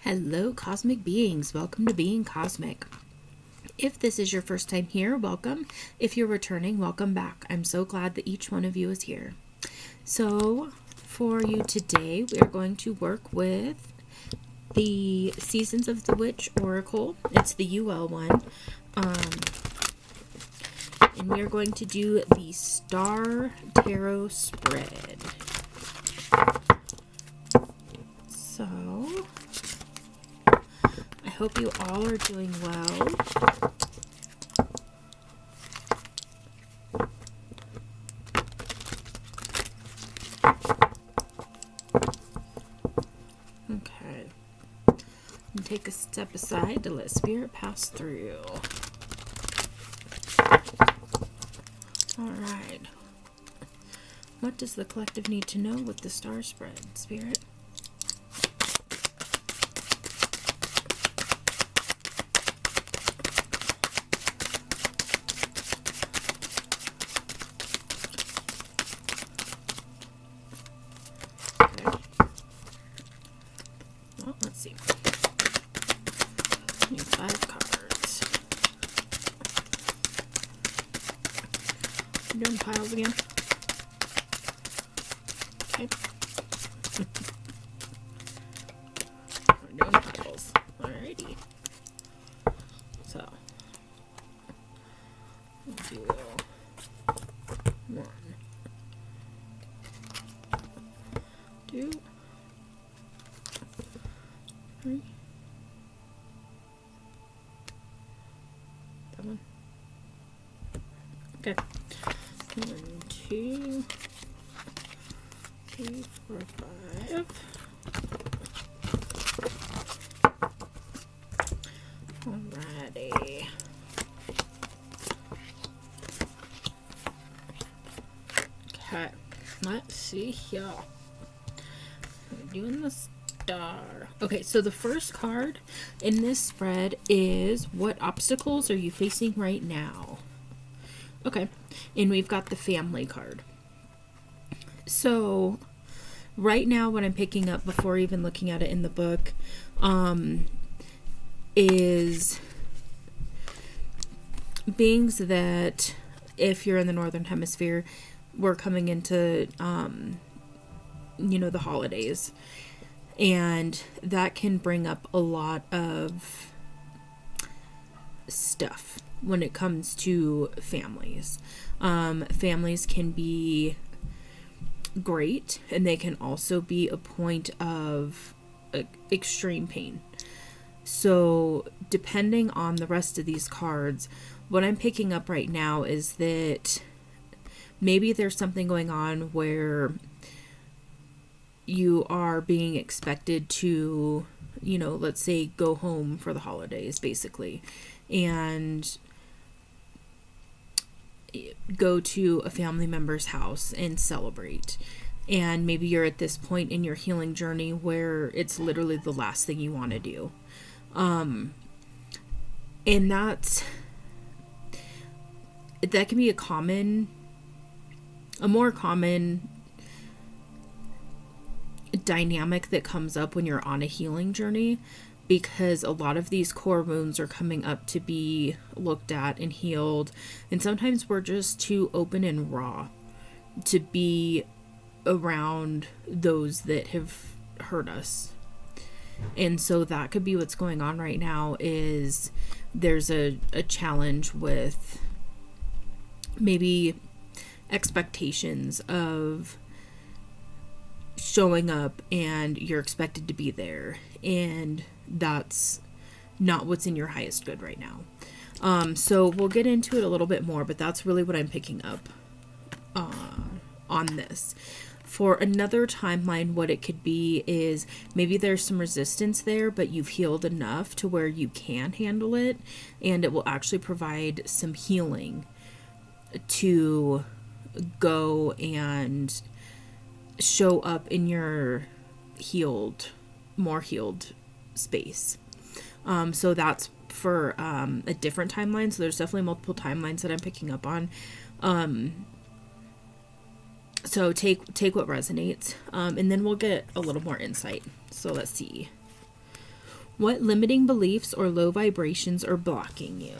Hello, cosmic beings. Welcome to Being Cosmic. If this is your first time here, welcome. If you're returning, welcome back. I'm so glad that each one of you is here. So, for you today, we are going to work with the Seasons of the Witch Oracle. It's the Yule one. And we are going to do the Star Tarot spread. So, I hope you all are doing well. Okay. And take a step aside to let Spirit pass through. Alright. What does the collective need to know with the star spread, Spirit? Well, let's see. Need 5 cards. I'm doing piles again. Okay. We're doing piles. Alrighty. So, we'll do 1, 2, 3, 7. Okay. 1, 2, 3, 4, 5. Alrighty. Okay. Let's see here. We're doing the star. Okay, so the first card in this spread is, what obstacles are you facing right now? Okay, and we've got the family card. So right now what I'm picking up before even looking at it in the book is beings that, if you're in the northern hemisphere, we're coming into the holidays, and that can bring up a lot of stuff when it comes to families. Families can be great, and they can also be a point of extreme pain. So depending on the rest of these cards, what I'm picking up right now is that maybe there's something going on where you are being expected to, let's say, go home for the holidays, basically, and go to a family member's house and celebrate. And maybe you're at this point in your healing journey where it's literally the last thing you want to do. And that can be a more common dynamic that comes up when you're on a healing journey, because a lot of these core wounds are coming up to be looked at and healed, and sometimes we're just too open and raw to be around those that have hurt us. And so that could be what's going on right now, is there's a challenge with maybe expectations of showing up and you're expected to be there, and that's not what's in your highest good right now. So we'll get into it a little bit more, but that's really what I'm picking up on this. For another timeline, what it could be is maybe there's some resistance there, but you've healed enough to where you can handle it, and it will actually provide some healing to go and show up in your more healed space. So that's for a different timeline. So there's definitely multiple timelines that I'm picking up on. So take what resonates, and then we'll get a little more insight. So let's see. What limiting beliefs or low vibrations are blocking you?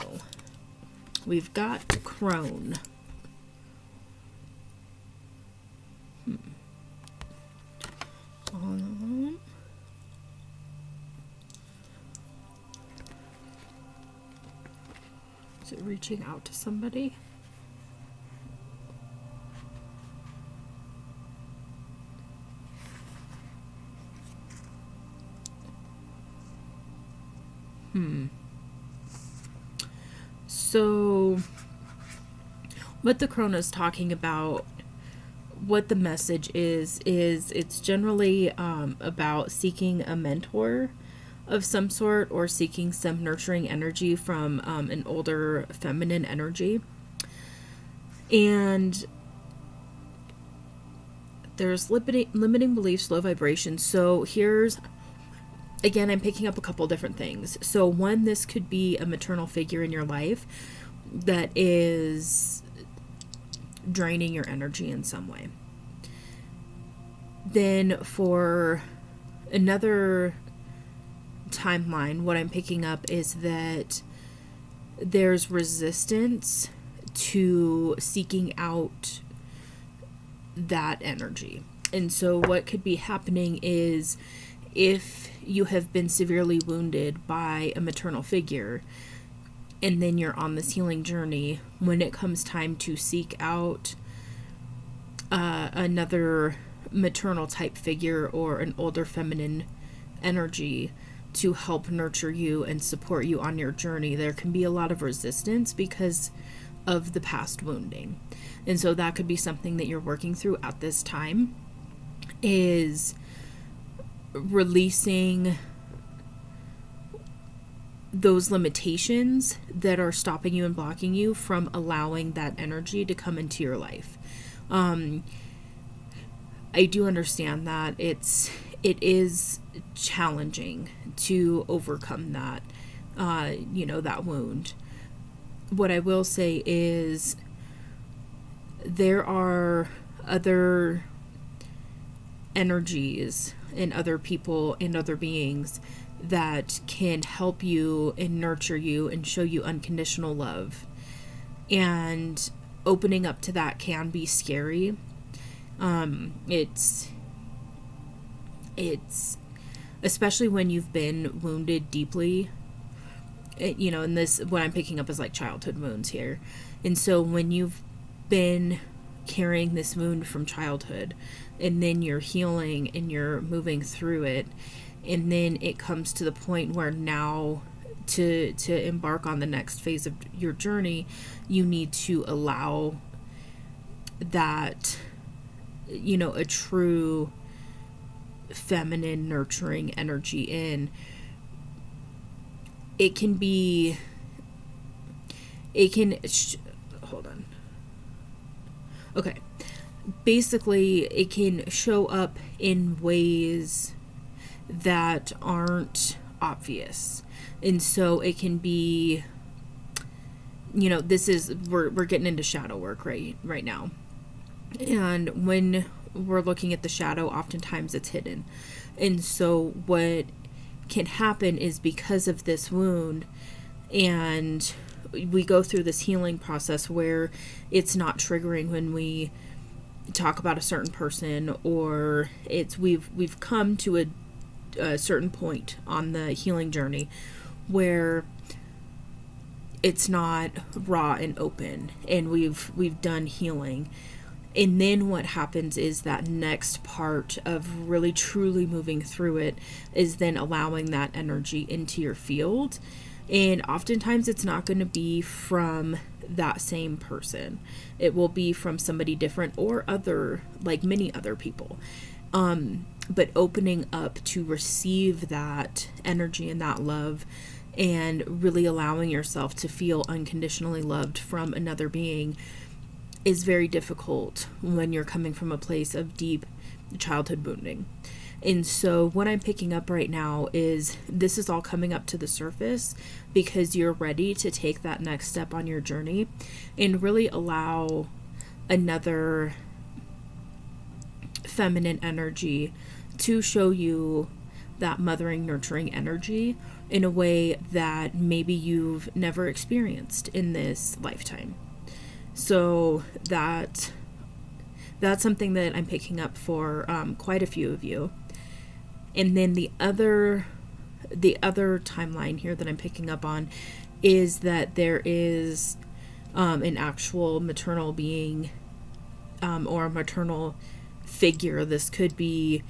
We've got crone. Is it reaching out to somebody? So, what the Corona is talking about, what the message is it's generally about seeking a mentor of some sort, or seeking some nurturing energy from an older feminine energy. And there's limiting beliefs, low vibrations. So here's, again, I'm picking up a couple different things. So one, this could be a maternal figure in your life that is draining your energy in some way. Then for another timeline, what I'm picking up is that there's resistance to seeking out that energy. And so what could be happening is, if you have been severely wounded by a maternal figure, and then you're on this healing journey, when it comes time to seek out another maternal type figure or an older feminine energy to help nurture you and support you on your journey, there can be a lot of resistance because of the past wounding. And so that could be something that you're working through at this time, is releasing those limitations that are stopping you and blocking you from allowing that energy to come into your life. I do understand that it is challenging to overcome that, that wound. What I will say is, there are other energies and other people and other beings that can help you and nurture you and show you unconditional love. And opening up to that can be scary. It's especially when you've been wounded deeply, and this, what I'm picking up is like childhood wounds here. And so when you've been carrying this wound from childhood, and then you're healing and you're moving through it, and then it comes to the point where now to embark on the next phase of your journey, you need to allow that, a true feminine nurturing energy in. Hold on. Okay. Basically, it can show up in ways that aren't obvious. And so it can be, we're getting into shadow work right now. And when we're looking at the shadow, oftentimes it's hidden. And so what can happen is, because of this wound, and we go through this healing process where it's not triggering when we talk about a certain person, or we've come to a certain point on the healing journey where it's not raw and open, and we've done healing. And then what happens is that next part of really truly moving through it is then allowing that energy into your field. And oftentimes it's not going to be from that same person. It will be from somebody different, or many other people. But opening up to receive that energy and that love, and really allowing yourself to feel unconditionally loved from another being, is very difficult when you're coming from a place of deep childhood wounding. And so what I'm picking up right now is, this is all coming up to the surface because you're ready to take that next step on your journey and really allow another feminine energy to show you that mothering, nurturing energy in a way that maybe you've never experienced in this lifetime. So that's something that I'm picking up for quite a few of you. And then the other timeline here that I'm picking up on is that there is an actual maternal being or a maternal figure. This could be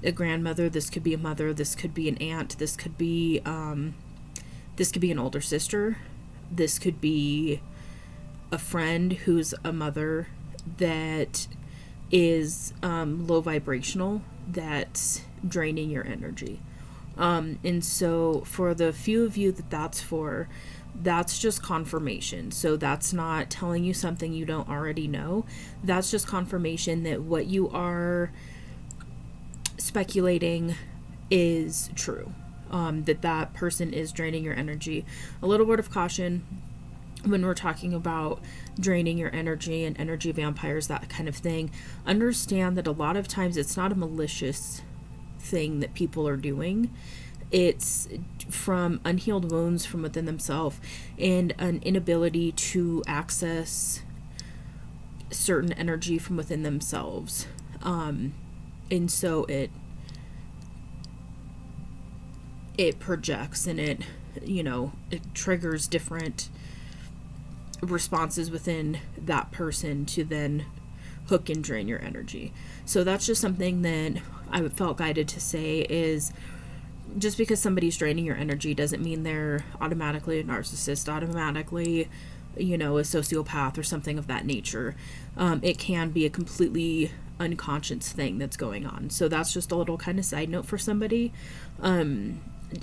a grandmother, this could be a mother, this could be an aunt, this could be an older sister, this could be a friend who's a mother that is low vibrational, that's draining your energy. And so for the few of you that that's for, that's just confirmation. So that's not telling you something you don't already know. That's just confirmation that what you are speculating is true. That person is draining your energy. A little word of caution when we're talking about draining your energy and energy vampires, that kind of thing. Understand that a lot of times it's not a malicious thing that people are doing. It's from unhealed wounds from within themselves and an inability to access certain energy from within themselves. And so it projects and it triggers different responses within that person to then hook and drain your energy. So that's just something that I felt guided to say is, just because somebody's draining your energy doesn't mean they're automatically a narcissist, automatically, a sociopath or something of that nature. It can be a completely unconscious thing that's going on. So that's just a little kind of side note for somebody. And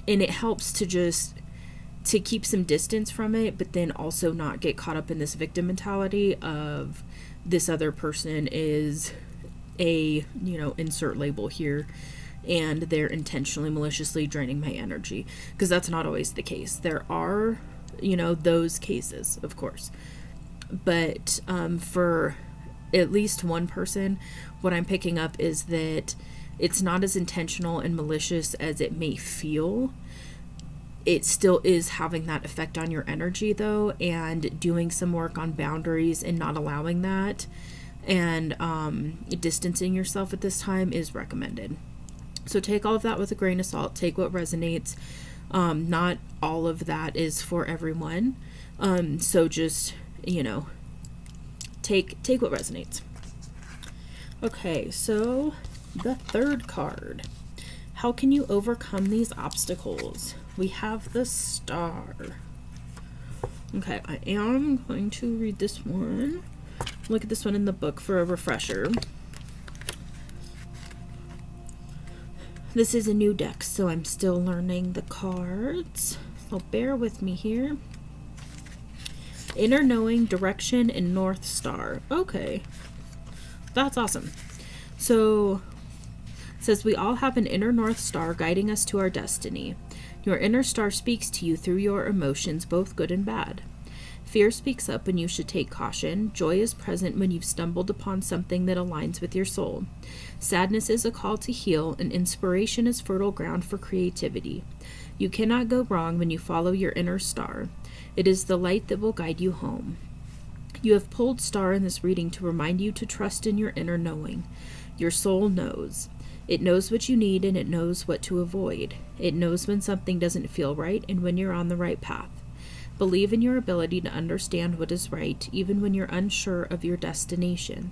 it helps to keep some distance from it, but then also not get caught up in this victim mentality of this other person is a, insert label here, and they're intentionally, maliciously draining my energy, because that's not always the case. There are, those cases, of course. But for at least one person, what I'm picking up is that it's not as intentional and malicious as it may feel. It still is having that effect on your energy, though, and doing some work on boundaries and not allowing that, and distancing yourself at this time is recommended. So take all of that with a grain of salt. Take what resonates. Not all of that is for everyone. So just, take what resonates. Okay, so the third card. How can you overcome these obstacles? We have the Star. Okay, I am going to read this one. Look at this one in the book for a refresher. This is a new deck, so I'm still learning the cards. So bear with me here. Inner knowing, direction, and North Star. Okay. That's awesome. So it says we all have an inner North Star guiding us to our destiny. Your inner star speaks to you through your emotions, both good and bad. Fear speaks up when you should take caution. Joy is present when you've stumbled upon something that aligns with your soul. Sadness is a call to heal, and inspiration is fertile ground for creativity. You cannot go wrong when you follow your inner star. It is the light that will guide you home. You have pulled Star in this reading to remind you to trust in your inner knowing. Your soul knows. It knows what you need, and it knows what to avoid. It knows when something doesn't feel right and when you're on the right path. Believe in your ability to understand what is right, even when you're unsure of your destination.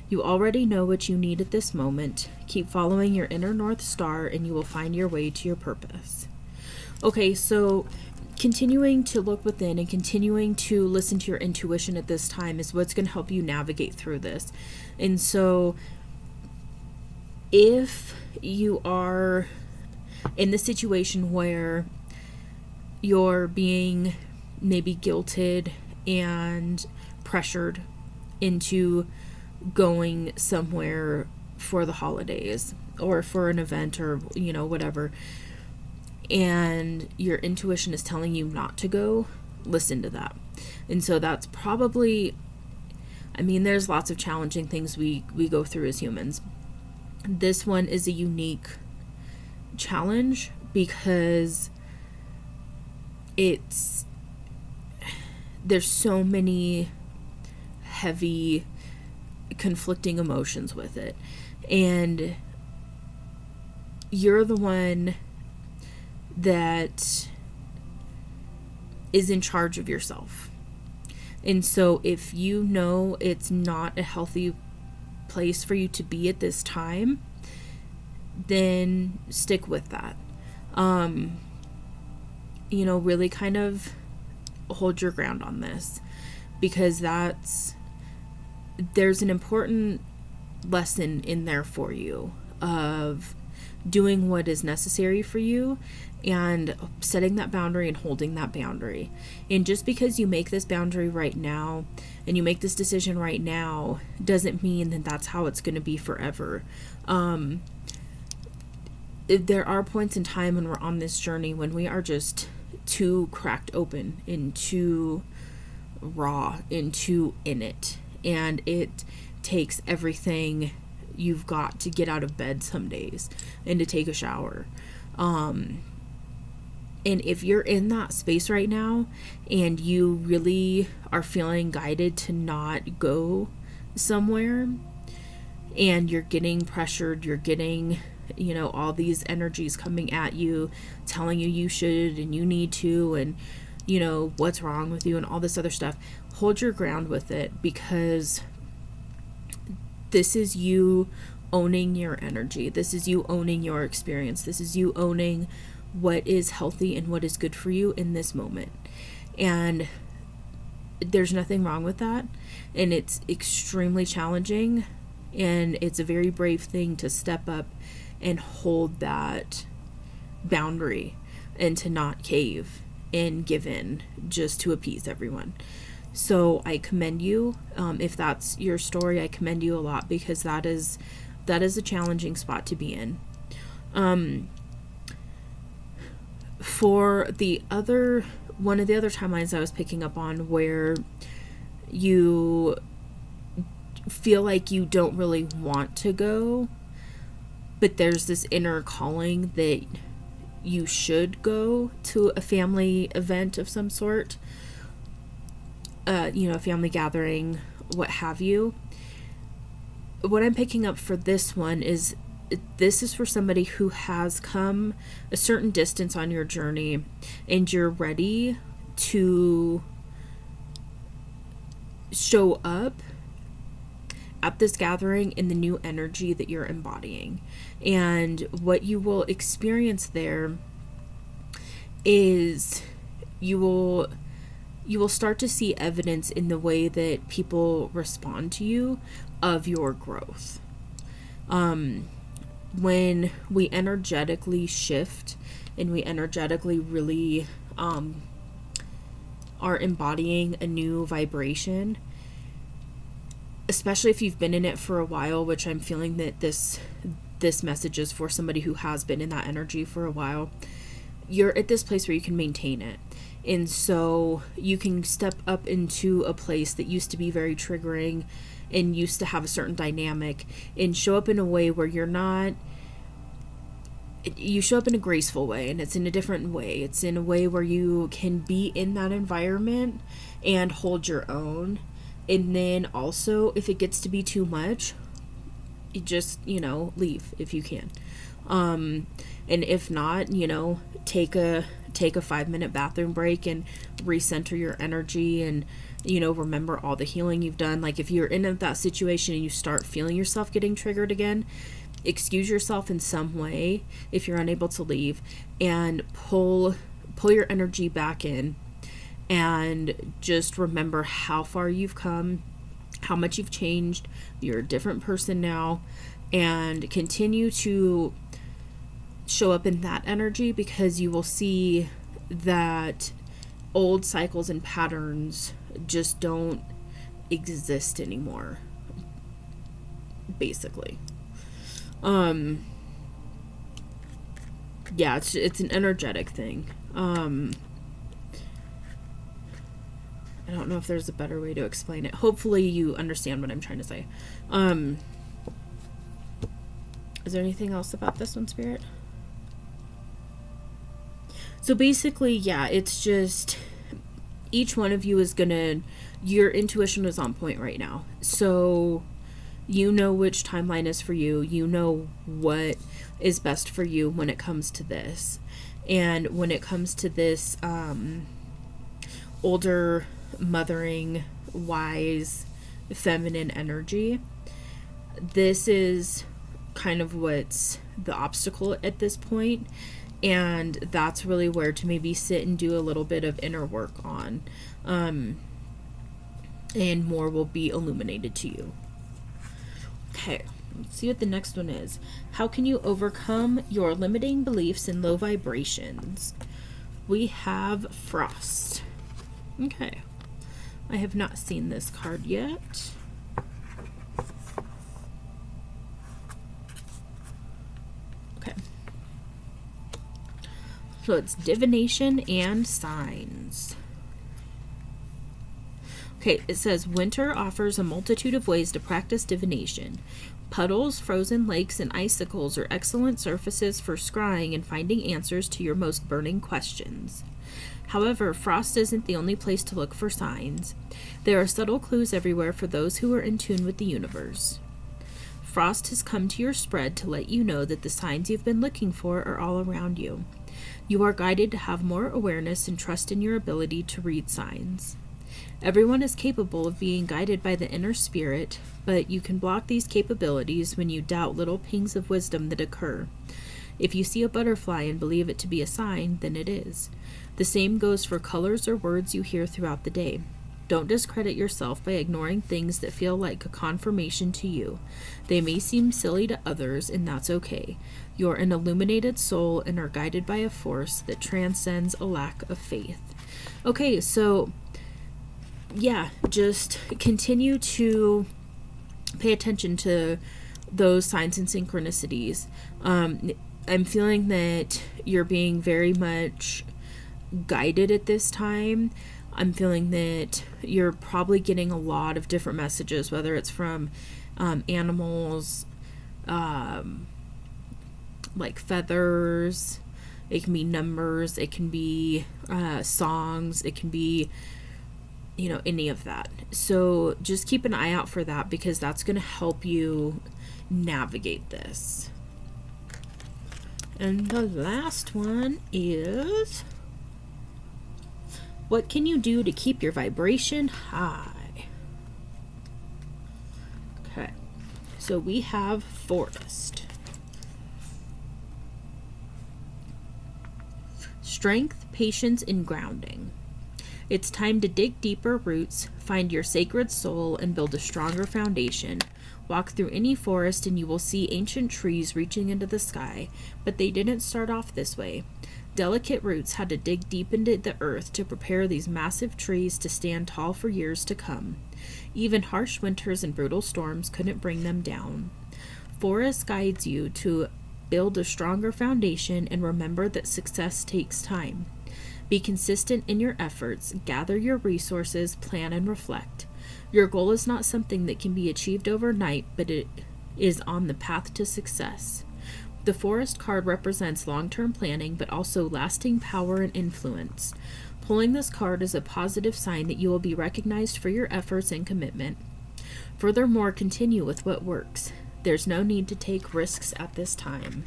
You already know what you need at this moment. Keep following your inner North Star, and you will find your way to your purpose. Okay, so continuing to look within and continuing to listen to your intuition at this time is what's going to help you navigate through this. And so if you are in the situation where you're being maybe guilted and pressured into going somewhere for the holidays or for an event or, whatever, and your intuition is telling you not to go, listen to that. And so that's probably, there's lots of challenging things we go through as humans. This one is a unique challenge because there's so many heavy conflicting emotions with it, and you're the one that is in charge of yourself. And so if you know it's not a healthy place for you to be at this time, then stick with that. Really kind of hold your ground on this, because there's an important lesson in there for you of doing what is necessary for you and setting that boundary and holding that boundary. And just because you make this boundary right now and you make this decision right now doesn't mean that that's how it's going to be forever. There are points in time when we're on this journey when we are just too cracked open and too raw and too in it, and it takes everything you've got to get out of bed some days and to take a shower. And if you're in that space right now and you really are feeling guided to not go somewhere, and you're getting pressured, you're getting all these energies coming at you, telling you should and you need to, and what's wrong with you and all this other stuff, hold your ground with it, because this is you owning your energy. This is you owning your experience. This is you owning what is healthy and what is good for you in this moment. And there's nothing wrong with that. And it's extremely challenging, and it's a very brave thing to step up and hold that boundary and to not cave and give in just to appease everyone. So I commend you. If that's your story, I commend you a lot, because that is a challenging spot to be in. For one of the other timelines I was picking up on, where you feel like you don't really want to go, but there's this inner calling that you should go to a family event of some sort, a family gathering, what have you. What I'm picking up for this one is, this is for somebody who has come a certain distance on your journey, and you're ready to show up at this gathering in the new energy that you're embodying. And what you will experience there is you will start to see evidence in the way that people respond to you of your growth. When we energetically shift and we energetically really are embodying a new vibration, especially if you've been in it for a while, which I'm feeling that this message is for somebody who has been in that energy for a while, you're at this place where you can maintain it. And so you can step up into a place that used to be very triggering and used to have a certain dynamic, and show up in a way where you show up in a graceful way, and it's in a different way. It's in a way where you can be in that environment and hold your own. And then also, if it gets to be too much, you just, leave if you can. And if not, take a 5-minute bathroom break and recenter your energy, and, remember all the healing you've done. Like, if you're in that situation and you start feeling yourself getting triggered again, excuse yourself in some way if you're unable to leave, and pull your energy back in, and just remember how far you've come, how much you've changed. You're a different person now, and continue to show up in that energy, because you will see that old cycles and patterns just don't exist anymore, basically. Yeah, it's an energetic thing. I don't know if there's a better way to explain it. Hopefully you understand what I'm trying to say. Is there anything else about this one, Spirit? So basically, yeah, it's just each one of you is gonna, your intuition is on point right now. So you know which timeline is for you. You know what is best for you when it comes to this. And when it comes to this older, mothering, wise, feminine energy, this is kind of what's the obstacle at this point. And that's really where to maybe sit and do a little bit of inner work on. And more will be illuminated to you. Okay, let's see what the next one is. How can you overcome your limiting beliefs and low vibrations? We have Frost. Okay. I have not seen this card yet. Okay. So it's divination and signs. Okay, it says winter offers a multitude of ways to practice divination. Puddles, frozen lakes, and icicles are excellent surfaces for scrying and finding answers to your most burning questions. However, frost isn't the only place to look for signs. There are subtle clues everywhere for those who are in tune with the universe. Frost has come to your spread to let you know that the signs you've been looking for are all around you. You are guided to have more awareness and trust in your ability to read signs. Everyone is capable of being guided by the inner spirit, but you can block these capabilities when you doubt little pings of wisdom that occur. If you see a butterfly and believe it to be a sign, then it is. The same goes for colors or words you hear throughout the day. Don't discredit yourself by ignoring things that feel like a confirmation to you. They may seem silly to others, and that's okay. You're an illuminated soul and are guided by a force that transcends a lack of faith. Okay, so yeah, just continue to pay attention to those signs and synchronicities. I'm feeling that you're being very much guided at this time. I'm feeling that you're probably getting a lot of different messages, whether it's from animals, like feathers, it can be numbers, it can be songs, it can be, you know, any of that. So just keep an eye out for that, because that's going to help you navigate this. And the last one is, what can you do to keep your vibration high? Okay, so we have Forest. Strength, patience, and grounding. It's time to dig deeper roots, find your sacred soul, and build a stronger foundation. Walk through any forest and you will see ancient trees reaching into the sky, but they didn't start off this way. Delicate roots had to dig deep into the earth to prepare these massive trees to stand tall for years to come. Even harsh winters and brutal storms couldn't bring them down. Forest guides you to build a stronger foundation, and remember that success takes time. Be consistent in your efforts, gather your resources, plan and reflect. Your goal is not something that can be achieved overnight, but it is on the path to success. The Forest card represents long-term planning, but also lasting power and influence. Pulling this card is a positive sign that you will be recognized for your efforts and commitment. Furthermore, continue with what works. There's no need to take risks at this time.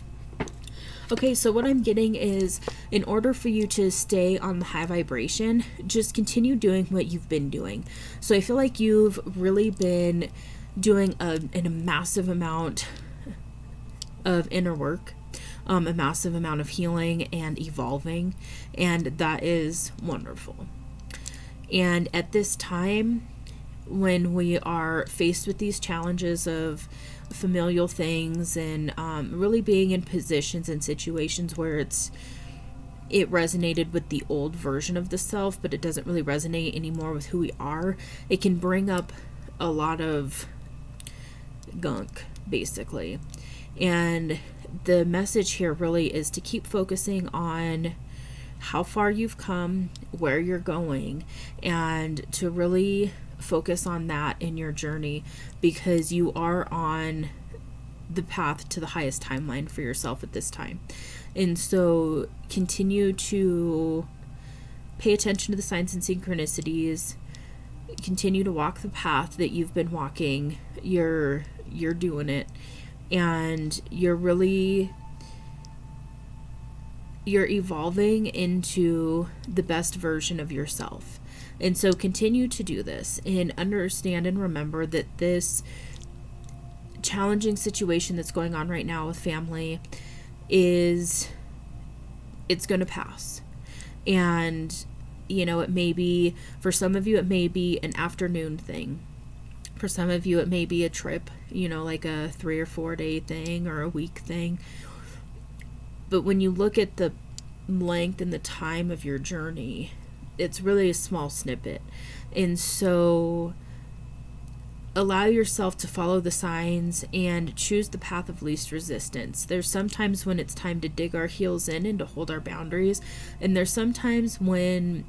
Okay, so what I'm getting is, in order for you to stay on the high vibration, just continue doing what you've been doing. So I feel like you've really been doing a massive amount of inner work, a massive amount of healing and evolving, and that is wonderful. And at this time, when we are faced with these challenges of familial things and really being in positions and situations where it resonated with the old version of the self, but it doesn't really resonate anymore with who we are, it can bring up a lot of gunk, basically. And the message here really is to keep focusing on how far you've come, where you're going, and to really focus on that in your journey, because you are on the path to the highest timeline for yourself at this time. And so continue to pay attention to the signs and synchronicities. Continue to walk the path that you've been walking. You're doing it, and you're evolving into the best version of yourself. And so continue to do this and understand and remember that this challenging situation that's going on right now with family it's going to pass. And it may be, for some of you, it may be an afternoon thing. For some of you, it may be a trip, like a 3 or 4 day thing or a week thing. But when you look at the length and the time of your journey, it's really a small snippet. And so allow yourself to follow the signs and choose the path of least resistance. There's sometimes when it's time to dig our heels in and to hold our boundaries. And there's sometimes when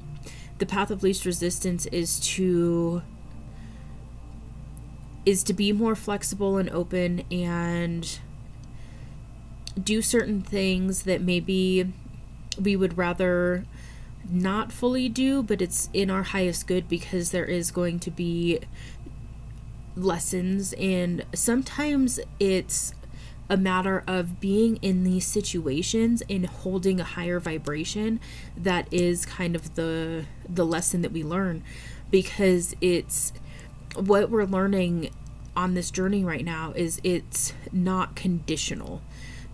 the path of least resistance is to be more flexible and open and do certain things that maybe we would rather not fully do, but it's in our highest good because there is going to be lessons. And sometimes it's a matter of being in these situations and holding a higher vibration. That is kind of the lesson that we learn, because it's what we're learning on this journey right now is it's not conditional.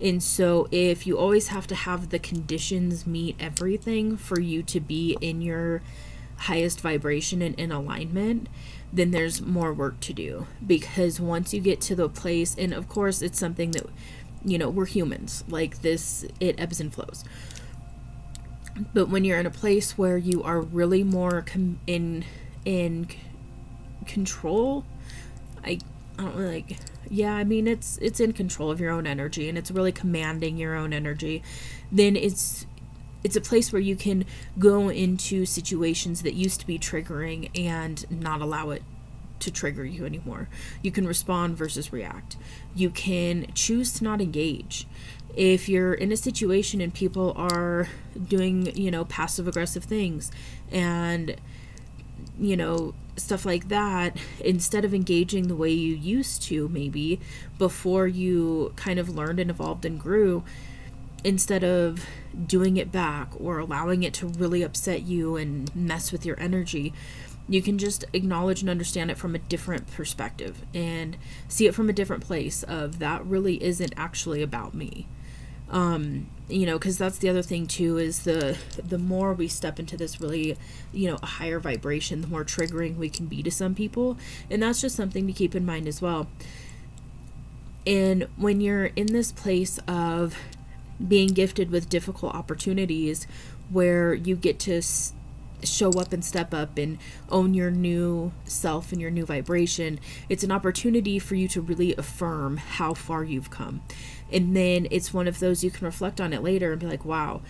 And so if you always have to have the conditions meet everything for you to be in your highest vibration and in alignment, then there's more work to do. Because once you get to the place, and of course it's something that, we're humans, like this, it ebbs and flows. But when you're in a place where you are really more in control, I don't really like, yeah, I mean, it's in control of your own energy, and it's really commanding your own energy, then it's a place where you can go into situations that used to be triggering and not allow it to trigger you anymore. You can respond versus react. You can choose to not engage. If you're in a situation and people are doing, passive aggressive things and, stuff like that, instead of engaging the way you used to, maybe before you kind of learned and evolved and grew, instead of doing it back or allowing it to really upset you and mess with your energy, you can just acknowledge and understand it from a different perspective and see it from a different place of that really isn't actually about me. Because that's the other thing too, is the more we step into this really, a higher vibration, the more triggering we can be to some people. And that's just something to keep in mind as well. And when you're in this place of being gifted with difficult opportunities where you get to show up and step up and own your new self and your new vibration, it's an opportunity for you to really affirm how far you've come. And then it's one of those you can reflect on it later and be like, wow,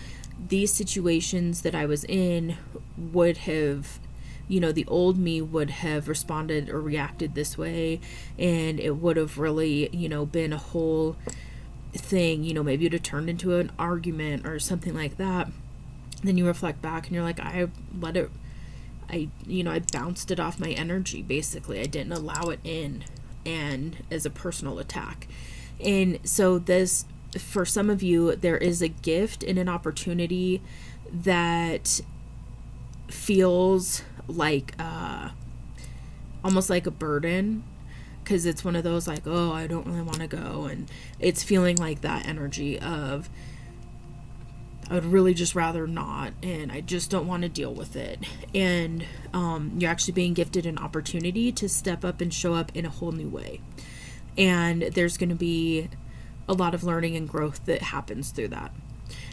these situations that I was in would have, the old me would have responded or reacted this way, and it would have really, been a whole thing, maybe it would have turned into an argument or something like that. Then you reflect back and you're like, I bounced it off my energy, basically. I didn't allow it in and as a personal attack. And so this, for some of you, there is a gift and an opportunity that feels like almost like a burden, because it's one of those like, oh, I don't really want to go, and it's feeling like that energy of I would really just rather not, and I just don't want to deal with it. And you're actually being gifted an opportunity to step up and show up in a whole new way. And there's going to be a lot of learning and growth that happens through that.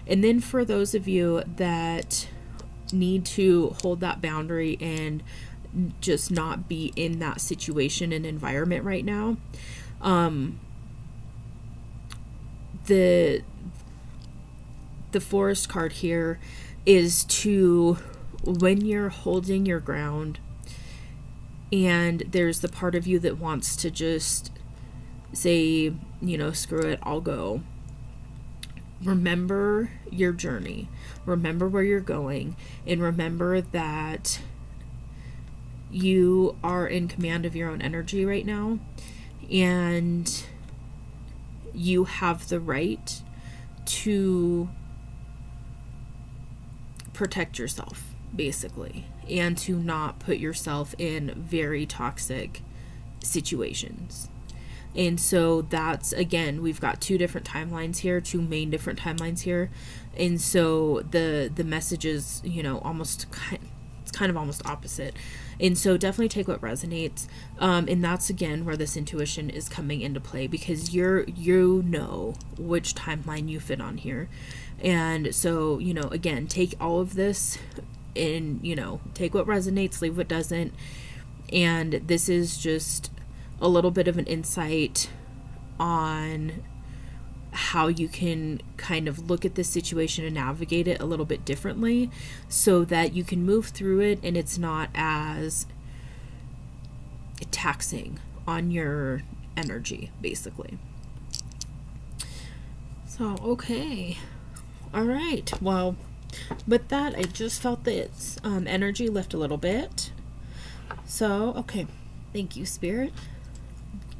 And then for those of you that need to hold that boundary and just not be in that situation and environment right now, the Forest card here is to, when you're holding your ground and there's the part of you that wants to just say, screw it, I'll go. Remember your journey. Remember where you're going. And remember that you are in command of your own energy right now. And you have the right to protect yourself, basically, and to not put yourself in very toxic situations. And so that's, again, we've got two different timelines here, two main different timelines here. And so the message is, it's kind of almost opposite. And so definitely take what resonates. And that's, again, where this intuition is coming into play, because you know which timeline you fit on here. And so, again, take all of this and, take what resonates, leave what doesn't. And this is just a little bit of an insight on how you can kind of look at this situation and navigate it a little bit differently, so that you can move through it and it's not as taxing on your energy, basically. So, okay. All right. Well, with that, I just felt that energy lift a little bit. So, okay. Thank you, Spirit.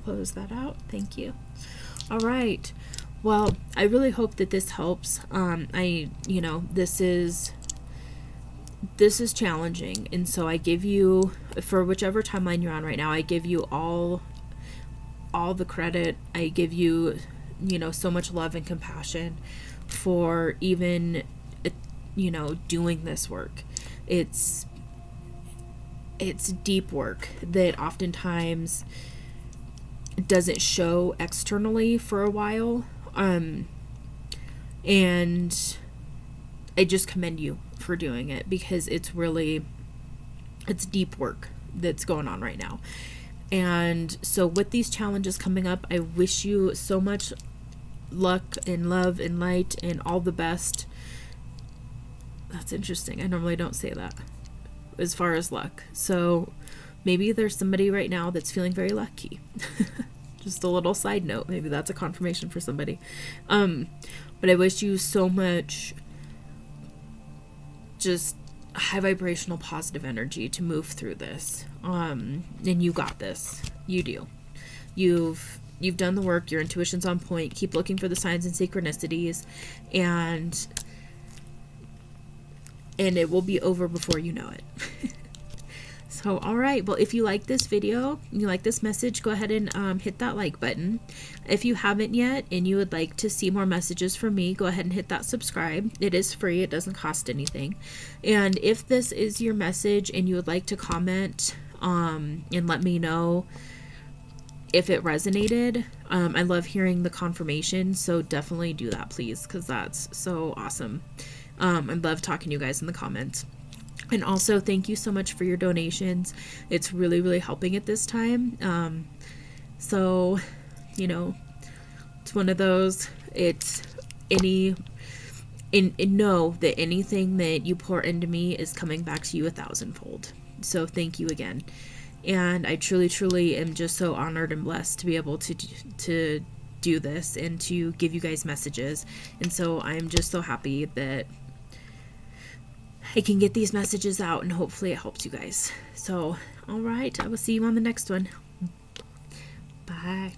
Close that out. Thank you. All right. Well, I really hope that this helps. This is challenging. And so I give you, for whichever timeline you're on right now, I give you all the credit. I give you, so much love and compassion for even, doing this work. It's deep work that oftentimes doesn't show externally for a while. And I just commend you for doing it, because it's deep work that's going on right now. And so with these challenges coming up, I wish you so much luck and love and light and all the best. That's interesting. I normally don't say that as far as luck. So maybe there's somebody right now that's feeling very lucky. Just a little side note. Maybe that's a confirmation for somebody. But I wish you so much just high vibrational positive energy to move through this. And you got this. You do. You've done the work. Your intuition's on point. Keep looking for the signs and synchronicities, and it will be over before you know it. So, all right. Well, if you like this video, you like this message, go ahead and hit that like button. If you haven't yet and you would like to see more messages from me, go ahead and hit that subscribe. It is free. It doesn't cost anything. And if this is your message and you would like to comment and let me know if it resonated, I love hearing the confirmation. So definitely do that, please, because that's so awesome. I love talking to you guys in the comments. And also, thank you so much for your donations. It's really, really helping at this time. So, it's one of those, it's know that anything that you pour into me is coming back to you 1,000-fold. So thank you again. And I truly, truly am just so honored and blessed to be able to do this and to give you guys messages. And so I'm just so happy that I can get these messages out, and hopefully it helps you guys. So, all right, I will see you on the next one. Bye.